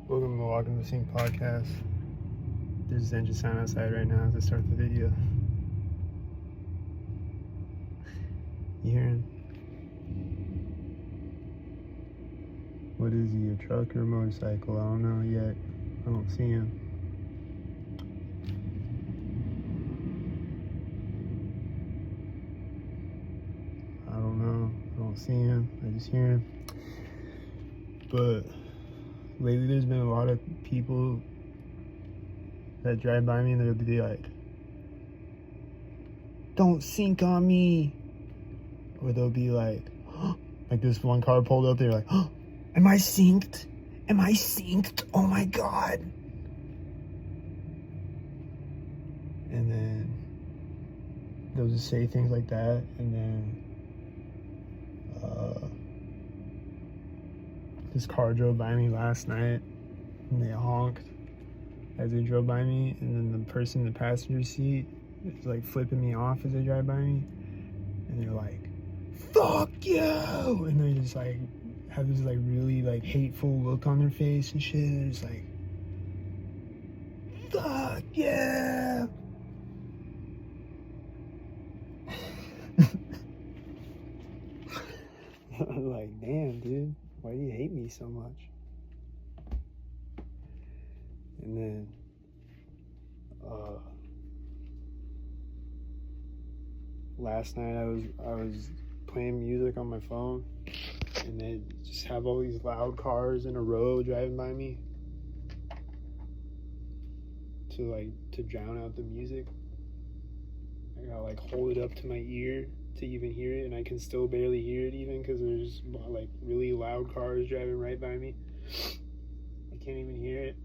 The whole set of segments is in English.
Welcome to Walkinupsynkpodcast. There's engine sound outside right now as I start the video. You hearing? What is he, a truck or a motorcycle? I don't know yet. I don't see him. I don't know. I don't see him. I just hear him. But lately there's been a lot of people that drive by me and they'll be like, "Don't sink on me." Or they'll be like, like this one car pulled up, they're like, "Oh, am I synced? Am I synced? Oh my God." And then they'll just say things like that, and then this car drove by me last night and they honked as they drove by me, and then the person in the passenger seat is like flipping me off as they drive by me, and they're like, "Fuck you," and they just like have this like really like hateful look on their face and shit, and it's like, "Fuck yeah." I'm like, damn, dude, why do you hate me so much? And then last night I was playing music on my phone, and they just have all these loud cars in a row driving by me to drown out the music. I gotta like hold it up to my ear to even hear it, and I can still barely hear it even because there's like really loud cars driving right by me. I can't even hear it.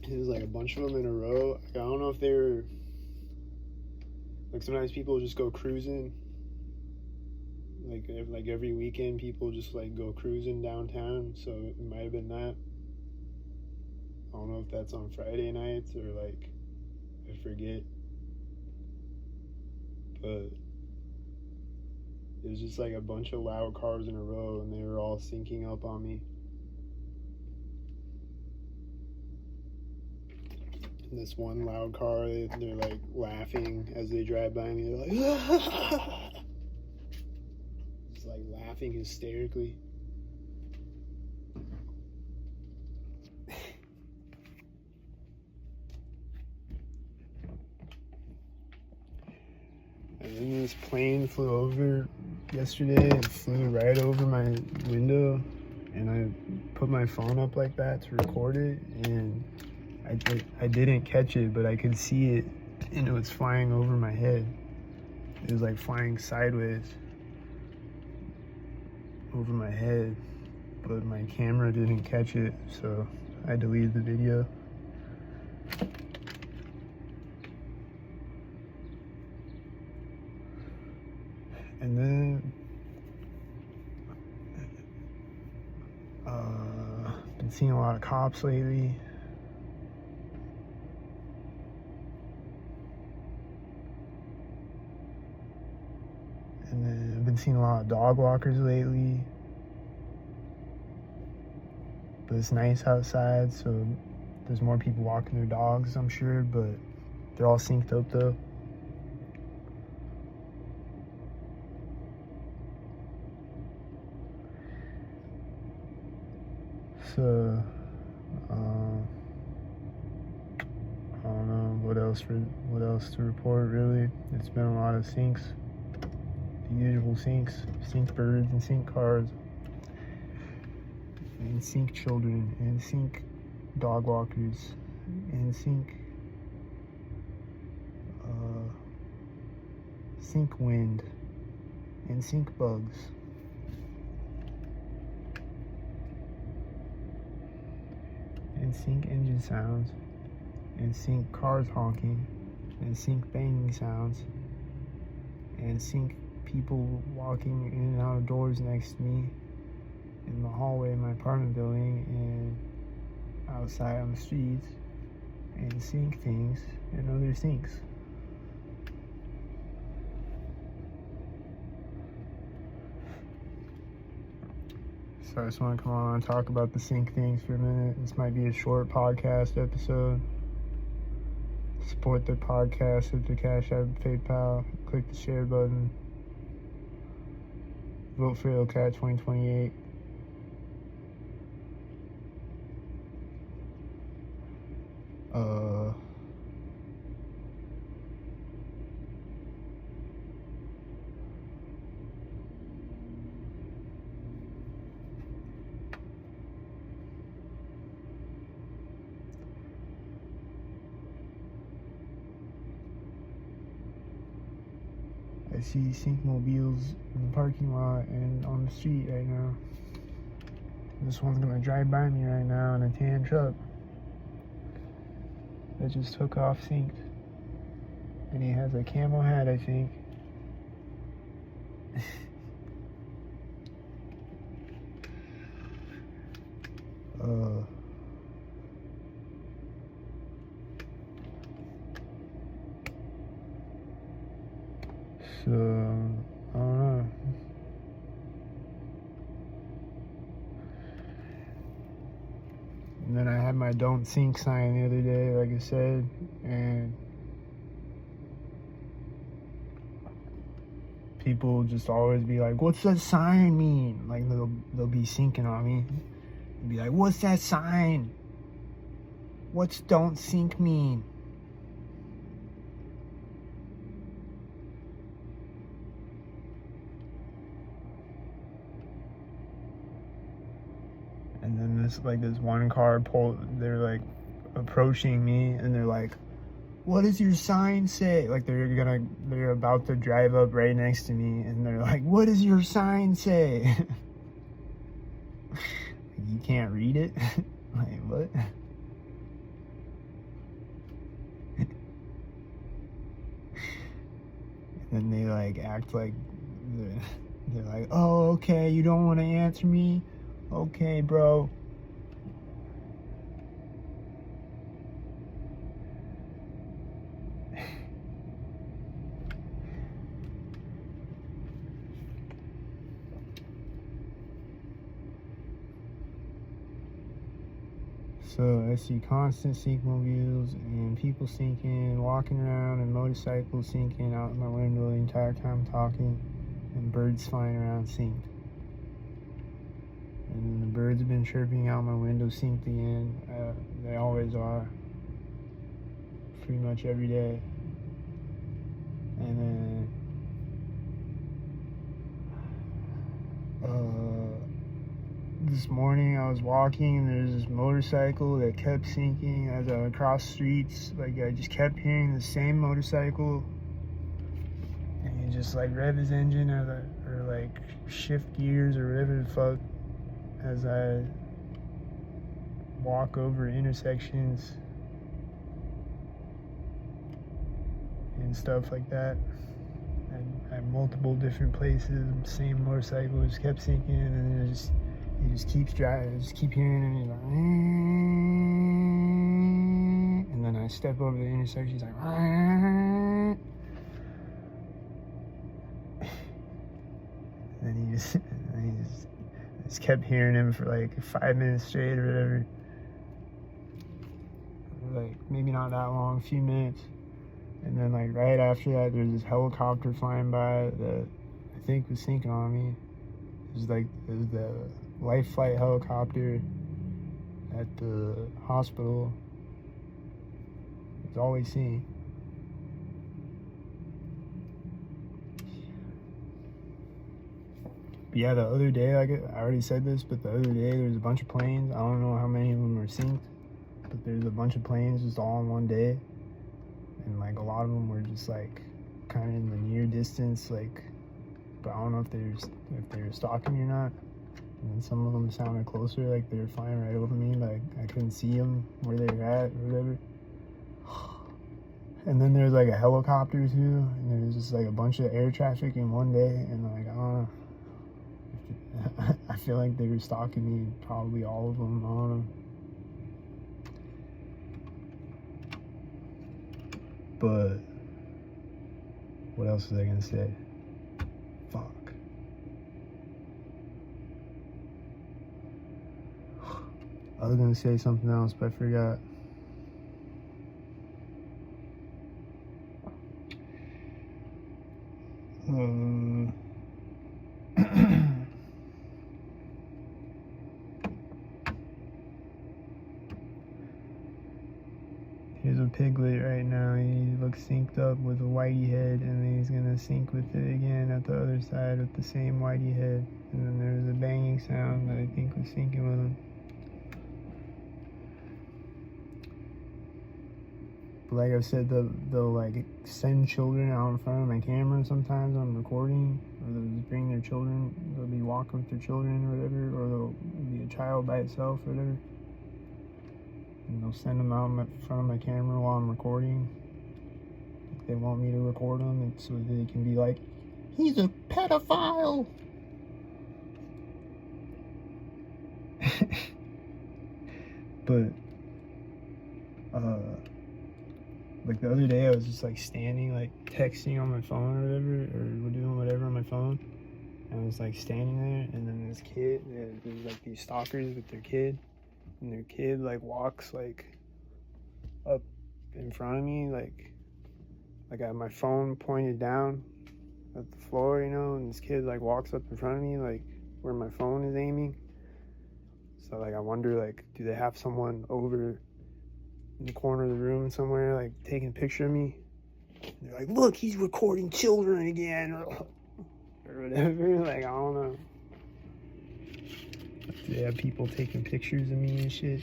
There's like a bunch of them in a row. I don't know if they were like, sometimes people just go cruising. Like every weekend, people just like go cruising downtown. So it might have been that. I don't know if that's on Friday nights or like, I forget. But it was just like a bunch of loud cars in a row, and they were all syncing up on me. And this one loud car, they're like laughing as they drive by me. They're like, just like laughing hysterically. And then this plane flew over yesterday and flew right over my window, and I put my phone up like that to record it, and I didn't catch it, but I could see it, and it was flying over my head. It was like flying sideways over my head, but my camera didn't catch it, so I deleted the video. And then been seeing a lot of cops lately. And then I've been seeing a lot of dog walkers lately. But it's nice outside, so there's more people walking their dogs, I'm sure, but they're all synced up though. So, I don't know what else to report really. It's been a lot of syncs. The usual syncs. Sync birds and sync cars. And sync children. And sync dog walkers. And sync sync wind. And sync bugs. And sync engine sounds. And sync cars honking. And sync banging sounds. And sync people walking in and out of doors next to me in the hallway of my apartment building and outside on the streets, and sync things and other syncs. So I just want to come on and talk about the sync things for a minute. This might be a short podcast episode. Support the podcast with the Cash App, PayPal. Click the share button. Vote for LCAT 2028. I see sync mobiles in the parking lot and on the street right now. This one's gonna drive by me right now in a tan truck that just took off synced. And he has a camo hat, I think. So, I don't know. And then I had my don't sync sign the other day, like I said, and people just always be like, what's that sign mean? Like, they'll be syncing on me and be like, what's that sign? What's don't sync mean? And then this one car they're like approaching me and they're like, what does your sign say? Like they're about to drive up right next to me and they're like, what does your sign say? You can't read it? Like, what? And they like act like they're like, oh, okay, you don't want to answer me? Okay, bro. So I see constant sync mobiles and people syncing, walking around, and motorcycles syncing out my window the entire time I'm talking, and birds flying around synced. And the birds have been chirping out my window synced again. They always are. Pretty much every day. And then this morning I was walking and there's this motorcycle that kept syncing as I would cross streets. Like I just kept hearing the same motorcycle, and he just like rev his engine or like shift gears or whatever the fuck as I walk over intersections and stuff like that. And at multiple different places, same motorcycle just kept syncing, and he just keeps driving. I just keep hearing him. He's like, and then I step over the intersection. He's like, and he just kept hearing him for like 5 minutes straight or whatever. Like maybe not that long, a few minutes. And then like right after that, there's this helicopter flying by that I think was syncing on me. It was the life flight helicopter at the hospital. It's always seen. But yeah, the other day, I already said this, but the other day there was a bunch of planes. I don't know how many of them were synced, but there's a bunch of planes just all in one day. And like a lot of them were just like kind of in the near distance, like, but I don't know if they're stalking me or not. And then some of them sounded closer, like they were flying right over me, like I couldn't see them where they were at or whatever. And then there's like a helicopter too, and there's just like a bunch of air traffic in one day, and like I don't know. I feel like they were stalking me, probably all of them. I don't know. But what else was I gonna say? Fuck. I was gonna say something else, but I forgot. Here's a piglet right now. He looks synced up with a whitey head, and then he's gonna sync with it again at the other side with the same whitey head. And then there's a banging sound that I think was syncing with him. But like I've said, they'll like send children out in front of my camera sometimes when I'm recording, or they'll just bring their children. They'll be walking with their children or whatever, or they'll be a child by itself or whatever. And they'll send them out in front of my camera while I'm recording. Like they want me to record them, and so they can be like, "He's a pedophile." But like the other day, I was just like standing, like texting on my phone or whatever, or doing whatever on my phone. And I was like standing there, and then this kid, there's like these stalkers with their kid, and their kid like walks like up in front of me, like I have my phone pointed down at the floor, you know, and this kid like walks up in front of me, like where my phone is aiming. So like I wonder, like, do they have someone over in the corner of the room somewhere, like taking a picture of me? And they're like, "Look, he's recording children again," or whatever. Like, I don't know. Do they have people taking pictures of me and shit?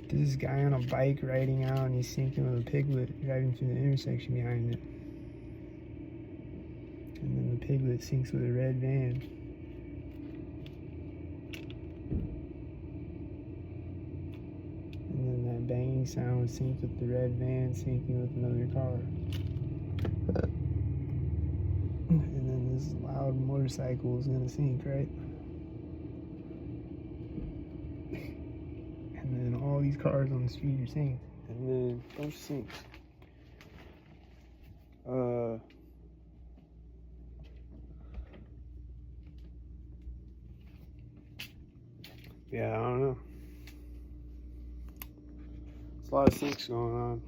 There's this guy on a bike riding out, and he's syncing with a piglet driving through the intersection behind it. And then the piglet syncs with a red van. And then that banging sound was synced with the red van syncing with another car. And then this loud motorcycle is gonna sync, right? And then all these cars on the street are synced. And then a bunch of syncs. Yeah, I don't know. There's a lot of syncs going on.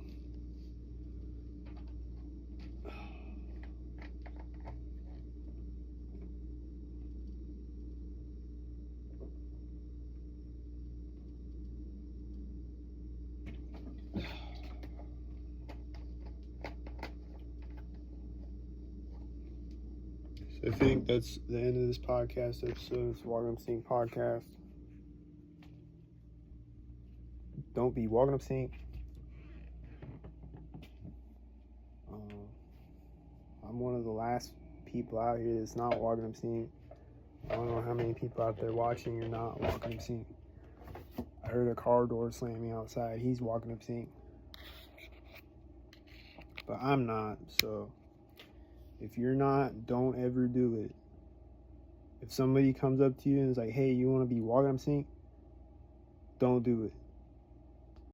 So I think that's the end of this podcast episode. It's Walkinupsynkpodcast. Don't be Walkinupsynk. I'm one of the last people out here that's not Walkinupsynk. I don't know how many people out there watching are not Walkinupsynk. I heard a car door slamming outside. He's Walkinupsynk. But I'm not, so if you're not, don't ever do it. If somebody comes up to you and is like, "Hey, you want to be Walkinupsynk?" Don't do it.